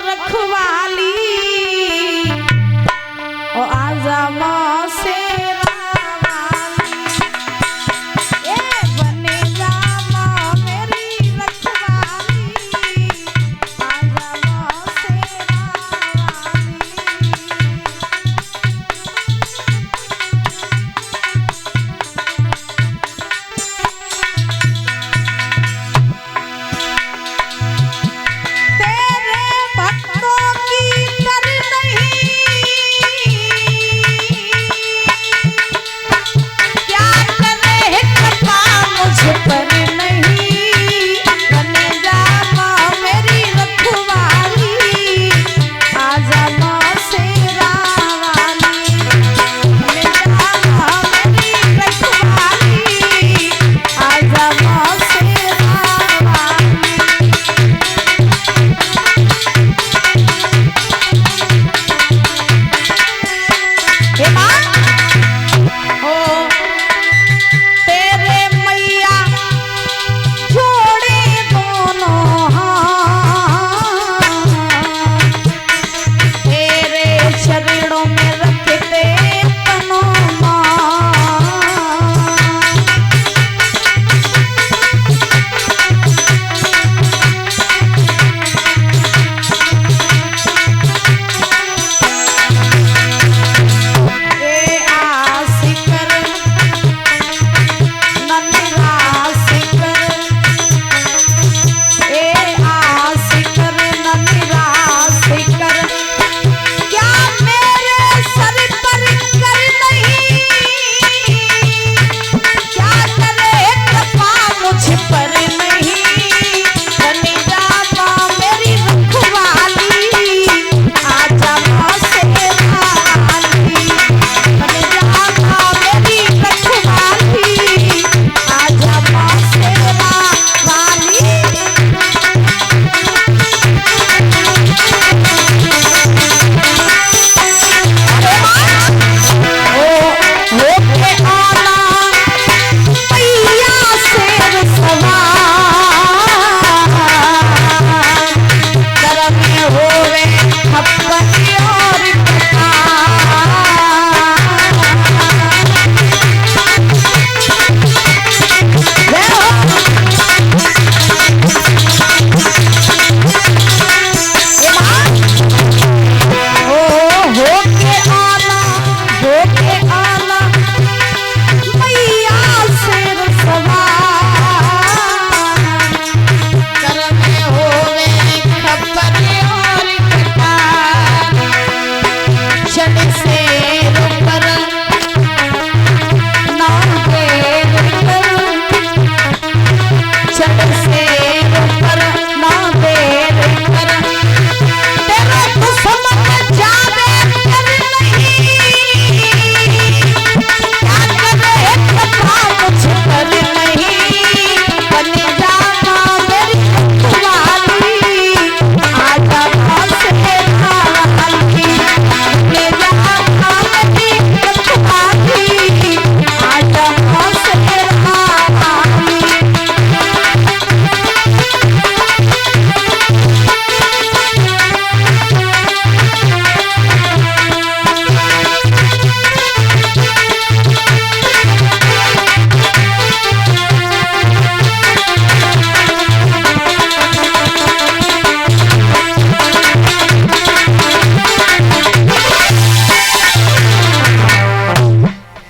रखवाली ओ आजा माँ से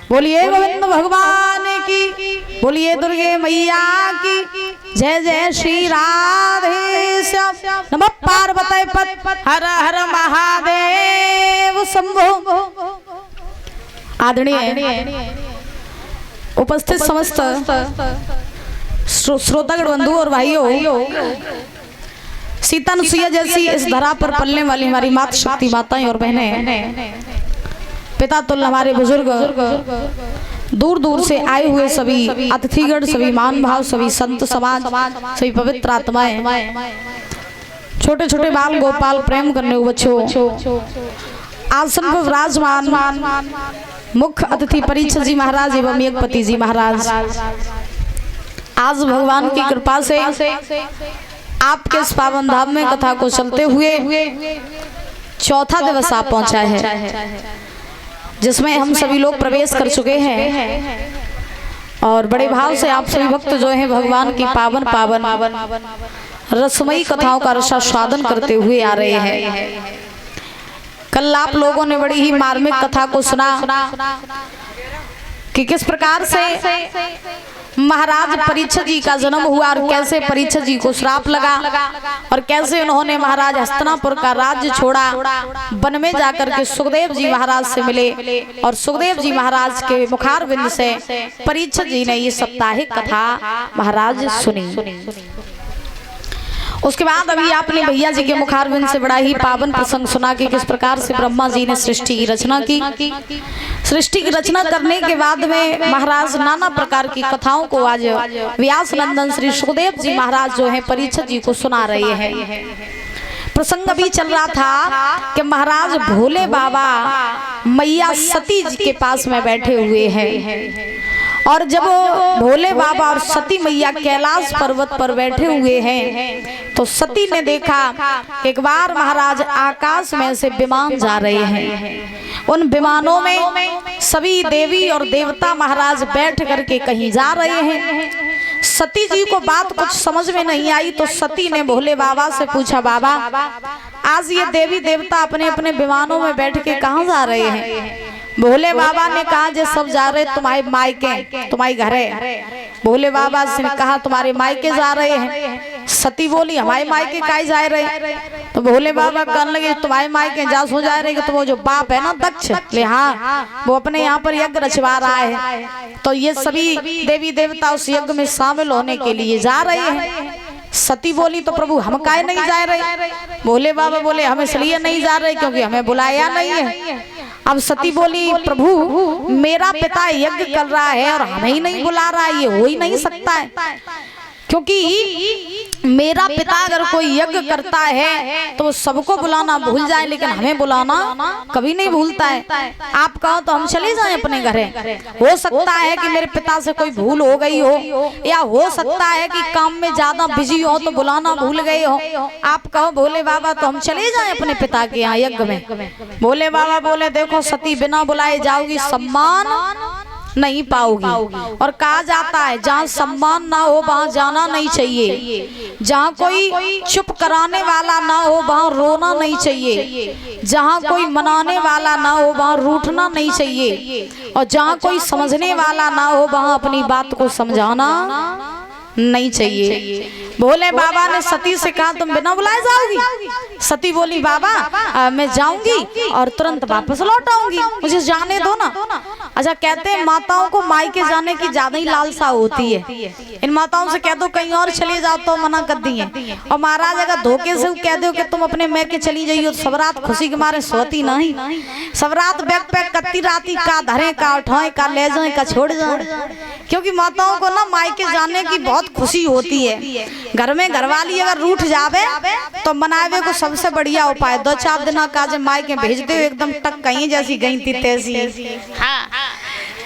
बोलिए गोविंद भगवान की, बोलिए दुर्गे मैया की जय। जय श्री राधे श्याम। नमः पार्वती पत हर हर महादेव शंभो। आदरणीय उपस्थित समस्त श्रोतागण बंधु और भाइयों, सीता अनुसुईया जैसी इस धरा पर पलने वाली हमारी माता शक्ति माताएं और बहनें, पिता तुल्य हमारे बुजुर्ग, दूर दूर से आए हुए सभी अतिथिगण, सभी मान भाव, सभी संत समाज, सभी पवित्र आत्माएं, छोटे छोटे बाल गोपाल, प्रेम करने वाले बच्चों, आसन पर विराजमान मुख्य अतिथि परीक्षित जी महाराज एवं एकपति जी महाराज, आज भगवान की कृपा से आपके इस पावन धाम में कथा को चलते हुए चौथा दिवस आप पहुंचा है, जिसमें हम सभी लोग प्रवेश कर चुके हैं और बड़े भाव से आप सभी भक्त जो हैं भगवान की पावन पावन रसमयी कथाओं का रसास्वादन करते हुए आ रहे हैं। कल आप लोगों ने बड़ी ही मार्मिक कथा को सुना कि किस प्रकार से महाराज परीक्षित जी का जन्म हुआ और कैसे परीक्षित जी को श्राप लगा और कैसे उन्होंने महाराज हस्तिनापुर का राज्य छोड़ा, वन में जाकर के सुखदेव जी महाराज से मिले और सुखदेव जी महाराज के मुखारविंद से परीक्षित जी ने ये साप्ताहिक कथा महाराज सुनी। उसके बाद अभी आपने भैया जी के मुखारविंद से बड़ा ही पावन प्रसंग सुना कि किस प्रकार से ब्रह्मा जी ने सृष्टि की रचना की। सृष्टि की रचना करने के बाद में महाराज नाना प्रकार की कथाओं को आज व्यास नंदन श्री सुखदेव जी महाराज जो है परीक्षित जी को सुना रहे हैं। प्रसंग अभी चल रहा था कि महाराज भोले बाबा मैया सती जी के पास में बैठे हुए हैं और जब भोले बाबा और सती मैया कैलाश पर्वत पर बैठे हुए हैं तो सती ने देखा एक बार महाराज आकाश में से विमान जा रहे हैं। उन विमानों में सभी देवी और देवता महाराज बैठ करके कहीं जा रहे हैं। सती जी को बात कुछ समझ में नहीं आई तो सती ने भोले बाबा से पूछा, बाबा आज ये देवी देवता अपने अपने विमानों में बैठ के कहाँ जा रहे हैं? भोले बाबा ने कहा जे सब जा रहे तुम्हारे मायके, तुम्हारे घरे। भोले बाबा से कहा तुम्हारे मायके जा रहे हैं। सती बोली हमारे मायके काहे जा रहे? तो भोले बाबा कहने लगे तुम्हारे मायके जा सो जा रहे, तो वो जो बाप है ना दक्ष, ले हाँ वो अपने यहाँ पर यज्ञ रचवा रहा है, तो ये सभी देवी देवता उस यज्ञ में शामिल होने के लिए जा रहे हैं। सती बोली तो प्रभु हम काहे नहीं जा रहे? भोले बाबा बोले हम इसलिए नहीं जा रहे क्योंकि हमें बुलाया नहीं है। अब सती बोली प्रभु मेरा पिता यज्ञ कर रहा है और हमें ही नहीं बुला रहा है, ये हो ही नहीं सकता है, क्योंकि मेरा पिता अगर कोई यज्ञ करता है तो सबको बुलाना भूल जाए लेकिन हमें बुलाना कभी नहीं भूलता है। आप कहो तो हम चले जाएं अपने घरे। हो सकता है कि मेरे पिता से कोई भूल हो गई हो या हो सकता है कि काम में ज्यादा बिजी हो तो बुलाना भूल गए हो। आप कहो भोले बाबा तो हम चले जाएं अपने पिता के यहाँ यज्ञ में। भोले बाबा बोले देखो सती बिना बुलाए जाओगी सम्मान नहीं पाओगी, और कहा जाता है जहाँ सम्मान ना हो वहाँ जाना नहीं चाहिए, जहाँ कोई चुप कराने वाला ना हो वहाँ रोना नहीं चाहिए, जहाँ कोई मनाने वाला ना हो वहाँ रूठना नहीं चाहिए, और जहाँ कोई समझने वाला ना हो वहाँ अपनी बात को समझाना नहीं चाहिए। भोले बाबा ने सती से कहा तुम बिना बुलाए जाओगी? सती बोली बाबा मैं जाऊंगी और तुरंत वापस लौट आऊंगी, मुझे जाने दो ना। अच्छा कहते हैं माताओं को मायके जाने की ज्यादा ही लालसा होती है। इन माताओं से कह दो कहीं और चले जाओ तो मना कर दिए, और महाराज अगर धोखे से कह दो कि तुम अपने मैके चली जाइयो तो सब रात खुशी के मारे सोती नहीं, सब रात बैग पैक कत्ती राती का धरे का उठाए का ले जाए का छोड़ जाए, क्योंकि माताओं को ना मायके जाने की बहुत खुशी होती है। घर में घरवाली अगर रूठ जावे तो मनावे को सबसे बढ़िया उपाय 2-4 दिन का जब मायके भेज दो एकदम टक कहीं जैसी गई थी तैसी।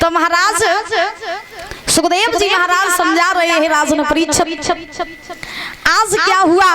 तो महाराज सुखदेव जी महाराज समझा रहे हैं राजन परीक्षित। आज क्या हुआ